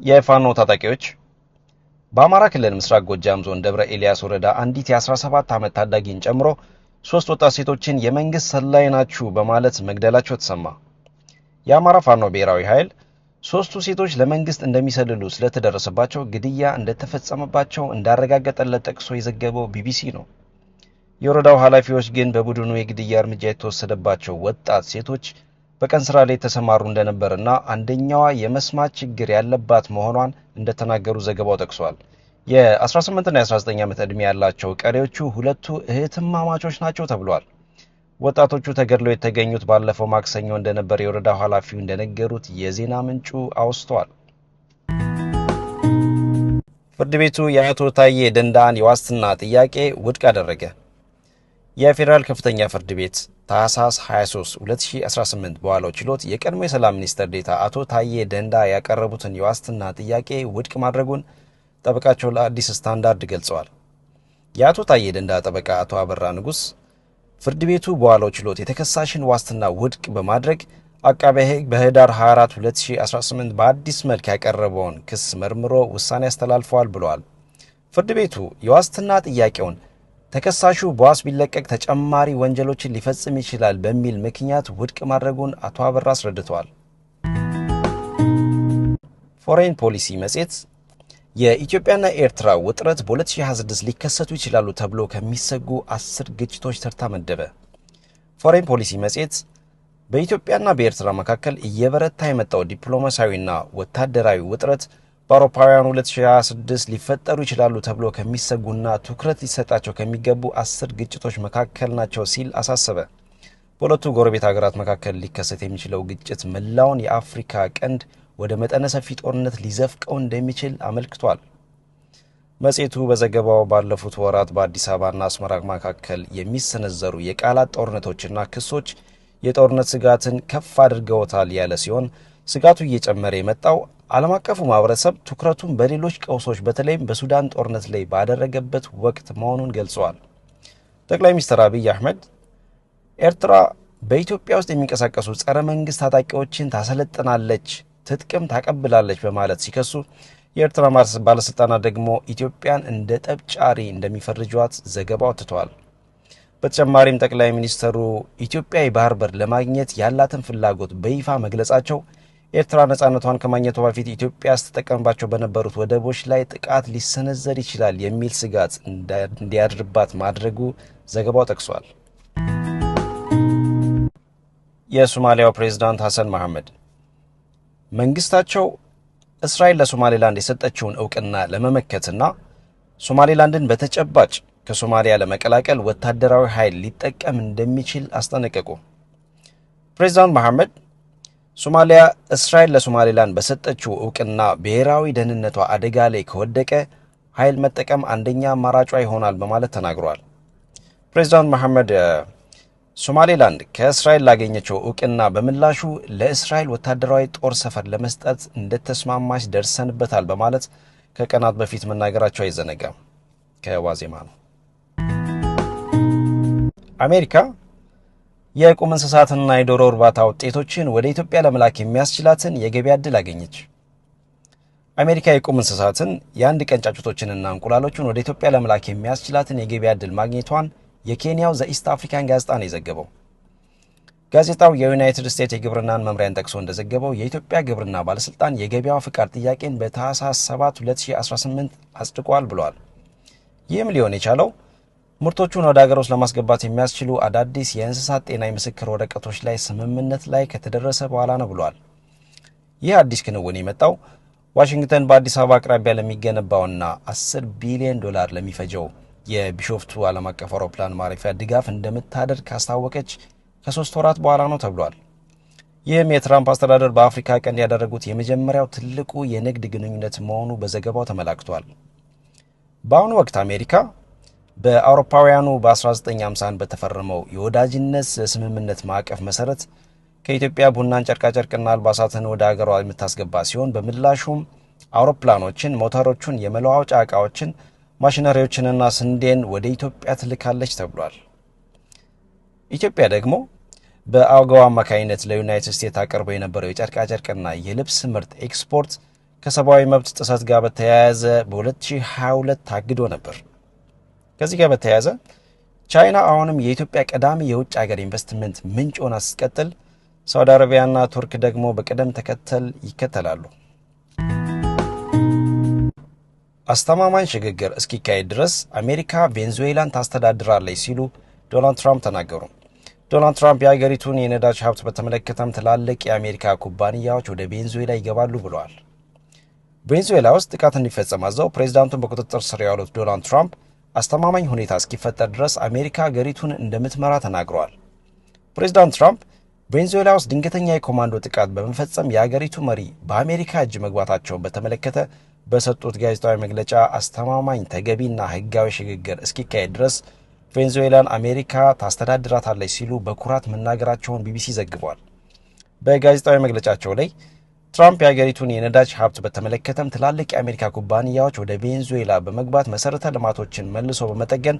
የፋኖ ታጣቂዎች በአማራ ክልል ምስራቅ ጎጃም ዞን ደብረ ኤልያስ ወረዳ አንዲት የ17 ዓመት ታዳጊን ጨምሮ 3 ወጣት ሴቶችን የመንግስት ሰላይ ናችሁ በማለት መግደላቸው ተሰማ። የአማራ ፋኖ ብሔራዊ ኃይል 3ቱ ሴቶች ለመንግስት እንደሚሰልሉ ስለተደረሰባቸው ግድያ እንደተፈጸመባቸው እንዳረጋገጠለት ጠቅሶ የዘገበው ቢቢሲ ነው። የወረዳው ኃላፊዎች ግን በቡድኑ የግድያ እርምጃ የተወሰደባቸው ወጣት ሴቶች በቀን ስራ ላይ ተሰማሩ እንደነበርና አንደኛዋ የመስማት ችግር ያለባት መሆኗን እንደተናገሩ ዘገባው ጠቅሷል። የ18 እና የ19 ዓመት ዕድሜ ያላቸው ቀሪዎቹ ሁለቱ እህትማማቾች ናቸው ተብሏል። ወጣቶቹ ተገድለው የተገኙት ባለፈው ማክሰኞ እንደነበር የወረዳው ኃላፊው እንደነገሩት የዜና ምንጩ አውስቷል። ፍርድ ቤቱ የአቶ ታዬ ደንዳን የዋስትና ጥያቄ ውድቅ አደረገ። የፌዴራል ከፍተኛ ፍርድ ቤት ታህሳስ 23 2018 በዋለው ችሎት የቀድሞ የሰላም ሚኒስትር ዴኤታ አቶ ታዬ ደንዳ ያቀረቡትን የዋስትና ጥያቄ ውድቅ ማድረጉን ጠበቃቸው ለአዲስ ስታንዳርድ ገልጸዋል። የአቶ ታዬ ደንዳ ጠበቃ አቶ አበራ ንጉስ ፍርድ ቤቱ በዋለው ችሎት የተከሳሽን ዋስትና ውድቅ በማድረግ አቃቤ ሕግ በህዳር 24 2018 በአዲስ መልክ ያቀረበውን ክስ መርምሮ ውሳኔ አስተላልፈዋል ብለዋል። ፍርድ ቤቱ የዋስትና ጥያቄውን ተከሳሹ በዋስ ቢለቀቅ ተጨማሪ ወንጀሎችን ሊፈጽም ይችላል በሚል ምክንያት ውድቅ ማድረጉን አቶ አበራ አስረድተዋል። ፎሬን ፖሊሲ መጽሔት የኢትዮጵያና ኤርትራ ውጥረት በ2026 ሊከሰቱ ይችላሉ ተብሎ ከሚሰጉ 10 ግጭቶች ተርታ መደበ። ፎሬን ፖሊሲ መጽሔት በኢትዮጵያና በኤርትራ መካከል እየበረታ የመጣው ዲፕሎማሲያዊና ወታደራዊ ውጥረት በአውሮፓውያኑ 2026 ሊፈጠሩ ይችላሉ ተብሎ ከሚሰጉና ትኩረት ሊሰጣቸው ከሚገቡ 10 ግጭቶች መካከል ናቸው ሲል አሳሰበ። በሁለቱ ጎረቤት ሀገራት መካከል ሊከሰት የሚችለው ግጭት መላውን የአፍሪካ ቀንድ ወደ መጠነ ሰፊ ጦርነት ሊዘፍቀው እንደሚችል አመልክቷል። መጽሔቱ በዘገባው ባለፉት ወራት በአዲስ አበባና አስመራ መካከል የሚሰነዘሩ የቃላት ጦርነቶችና ክሶች የጦርነት ስጋትን ከፍ አድርገውታል ያለ ሲሆን ስጋቱ እየጨመረ የመጣው ዓለም አቀፉ ማህበረሰብ ትኩረቱን በሌሎች ቀውሶች በተለይም በሱዳን ጦርነት ላይ ባደረገበት ወቅት መሆኑን ገልጸዋል። ጠቅላይ ሚኒስትር አብይ አህመድ ኤርትራ በኢትዮጵያ ውስጥ የሚንቀሳቀሱ ጸረ መንግስት ታጣቂዎችን ታሰለጥናለች፣ ትጥቅም ታቀብላለች በማለት ሲከሱ፣ የኤርትራ ባለስልጣናት ደግሞ ኢትዮጵያን እንደ ጠብጫሪ እንደሚፈርጇት ዘገባው አትተዋል። በተጨማሪም ጠቅላይ ሚኒስትሩ ኢትዮጵያ የባህር በር ለማግኘት ያላትን ፍላጎት በይፋ መግለጻቸው ኤርትራ ነጻነቷን ከማግኘቷ በፊት ኢትዮጵያ ስትጠቀምባቸው በነበሩት ወደቦች ላይ ጥቃት ሊሰነዘር ይችላል የሚል ስጋት እንዲያድርባት ማድረጉ ዘገባው ጠቅሷል። የሶማሊያው ፕሬዝዳንት ሐሰን መሐመድ መንግስታቸው እስራኤል ለሶማሌላንድ የሰጠችውን እውቅና ለመመከትና ሶማሌላንድን በተጨባጭ ከሶማሊያ ለመቀላቀል ወታደራዊ ኃይል ሊጠቀም እንደሚችል አስጠነቀቁ። ፕሬዝዳንት መሐመድ ሶማሊያ እስራኤል ለሶማሌላንድ በሰጠችው እውቅና ብሔራዊ ደህንነቷ አደጋ ላይ ከወደቀ ኃይል መጠቀም አንደኛ አማራጯ ይሆናል በማለት ተናግረዋል። ፕሬዝዳንት መሐመድ ሶማሌላንድ ከእስራኤል ላገኘችው እውቅና በምላሹ ለእስራኤል ወታደራዊ ጦር ሰፈር ለመስጠት እንደተስማማች ደርሰንበታል በማለት ከቀናት በፊት መናገራቸው አይዘነጋም። ከዋዜማ ነው። አሜሪካ የቁም እንስሳትና የዶሮ እርባታ ውጤቶችን ወደ ኢትዮጵያ ለመላክ የሚያስችላትን የገበያ ዕድል አገኘች። አሜሪካ የቁም እንስሳትን የአንድ ቀን ጫጩቶችንና እንቁላሎችን ወደ ኢትዮጵያ ለመላክ የሚያስችላትን የገበያ ዕድል ማግኘቷን የኬንያው ዘኢስት አፍሪካን ጋዜጣ ነው የዘገበው። ጋዜጣው የዩናይትድ ስቴትስ የግብርናን መምሪያን ጠቅሶ እንደዘገበው የኢትዮጵያ ግብርና ባለስልጣን የገበያው ፍቃድ ጥያቄን በታህሳስ 7 2018 አጽድቋል ብሏል። ይህም ሊሆን የቻለው ምርቶቹን ወደ ሀገር ውስጥ ለማስገባት የሚያስችሉ አዳዲስ የእንስሳት ጤና የምስክር ወረቀቶች ላይ ስምምነት ላይ ከተደረሰ በኋላ ነው ብሏል። ይህ አዲስ ክንውን የመጣው ዋሽንግተን በአዲስ አበባ አቅራቢያ ለሚገነባውና $10 ቢሊዮን ለሚፈጀው የቢሾፍቱ ዓለም አቀፍ አውሮፕላን ማረፊያ ድጋፍ እንደምታደርግ ካስታወቀች ከ3 ወራት በኋላ ነው ተብሏል። ይህም የትራምፕ አስተዳደር በአፍሪካ ቀንድ ያደረጉት የመጀመሪያው ትልቁ የንግድ ግንኙነት መሆኑ በዘገባው ተመላክቷል። በአሁኑ ወቅት አሜሪካ በአውሮፓውያኑ በ1951 በተፈረመው የወዳጅነት ስምምነት ማዕቀፍ መሰረት ከኢትዮጵያ ቡናን፣ ጨርቃጨርቅና አልባሳትን ወደ ሀገሯ የምታስገባ ሲሆን በምላሹም አውሮፕላኖችን፣ ሞተሮችን፣ የመለዋወጫ ዕቃዎችን፣ ማሽነሪዎችንና ስንዴን ወደ ኢትዮጵያ ትልካለች ተብሏል። ኢትዮጵያ ደግሞ በአውጋው አማካይነት ለዩናይትድ ስቴትስ አቅርቦ የነበረው የጨርቃጨርቅና የልብስ ምርት ኤክስፖርት ከሰብአዊ መብት ጥሰት ጋር በተያያዘ በ2022 ታግዶ ነበር። ከዚህ ጋር በተያያዘ ቻይና አሁንም የኢትዮጵያ ቀዳሚ የውጭ ሀገር ኢንቨስትመንት ምንጭ ሆና ስትቀጥል፣ ሳውዲ አረቢያና ቱርክ ደግሞ በቅደም ተከተል ይከተላሉ። አስተማማኝ ሽግግር እስኪካሄድ ድረስ አሜሪካ ቬንዙዌላን ታስተዳድራለች ሲሉ ዶናልድ ትራምፕ ተናገሩ። ዶናልድ ትራምፕ የሀገሪቱን የነዳጅ ሀብት በተመለከተም ትላልቅ የአሜሪካ ኩባንያዎች ወደ ቬንዙዌላ ይገባሉ ብለዋል። ቬንዙዌላ ውስጥ ጥቃት እንዲፈጸም አዘው ፕሬዚዳንቱን በቁጥጥር ስር ያሉት ዶናልድ ትራምፕ አስተማማኝ ሁኔታ እስኪፈጠር ድረስ አሜሪካ ሀገሪቱን እንደምትመራ ተናግረዋል። ፕሬዚዳንት ትራምፕ ቬንዙዌላ ውስጥ ድንገተኛ የኮማንዶ ጥቃት በመፈጸም የሀገሪቱ መሪ በአሜሪካ እጅ መግባታቸውን በተመለከተ በሰጡት ጋዜጣዊ መግለጫ አስተማማኝ ተገቢና ህጋዊ ሽግግር እስኪካሄድ ድረስ ቬንዙዌላን አሜሪካ ታስተዳድራታለች ሲሉ በኩራት መናገራቸውን ቢቢሲ ዘግቧል። በጋዜጣዊ መግለጫቸው ላይ ትራምፕ የሀገሪቱን የነዳጅ ሀብት በተመለከተም ትላልቅ የአሜሪካ ኩባንያዎች ወደ ቬንዙዌላ በመግባት መሰረተ ልማቶችን መልሶ በመጠገን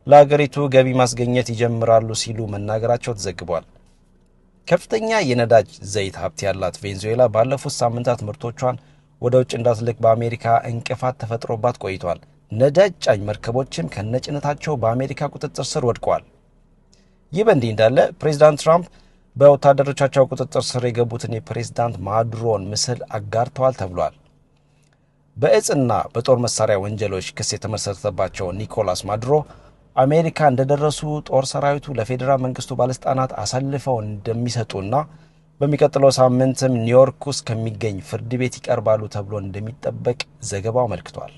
ለሀገሪቱ ገቢ ማስገኘት ይጀምራሉ ሲሉ መናገራቸው ተዘግቧል። ከፍተኛ የነዳጅ ዘይት ሀብት ያላት ቬንዙዌላ ባለፉት ሳምንታት ምርቶቿን ወደ ውጭ እንዳትልክ በአሜሪካ እንቅፋት ተፈጥሮባት ቆይቷል። ነዳጅ ጫኝ መርከቦችም ከነጭነታቸው በአሜሪካ ቁጥጥር ስር ወድቀዋል። ይህ በእንዲህ እንዳለ ፕሬዚዳንት ትራምፕ በወታደሮቻቸው ቁጥጥር ስር የገቡትን የፕሬዚዳንት ማዱሮን ምስል አጋርተዋል ተብሏል። በእጽና በጦር መሳሪያ ወንጀሎች ክስ የተመሰረተባቸው ኒኮላስ ማዱሮ አሜሪካ እንደደረሱ ጦር ሰራዊቱ ለፌዴራል መንግስቱ ባለስልጣናት አሳልፈው እንደሚሰጡና በሚቀጥለው ሳምንትም ኒውዮርክ ውስጥ ከሚገኝ ፍርድ ቤት ይቀርባሉ ተብሎ እንደሚጠበቅ ዘገባው አመልክቷል።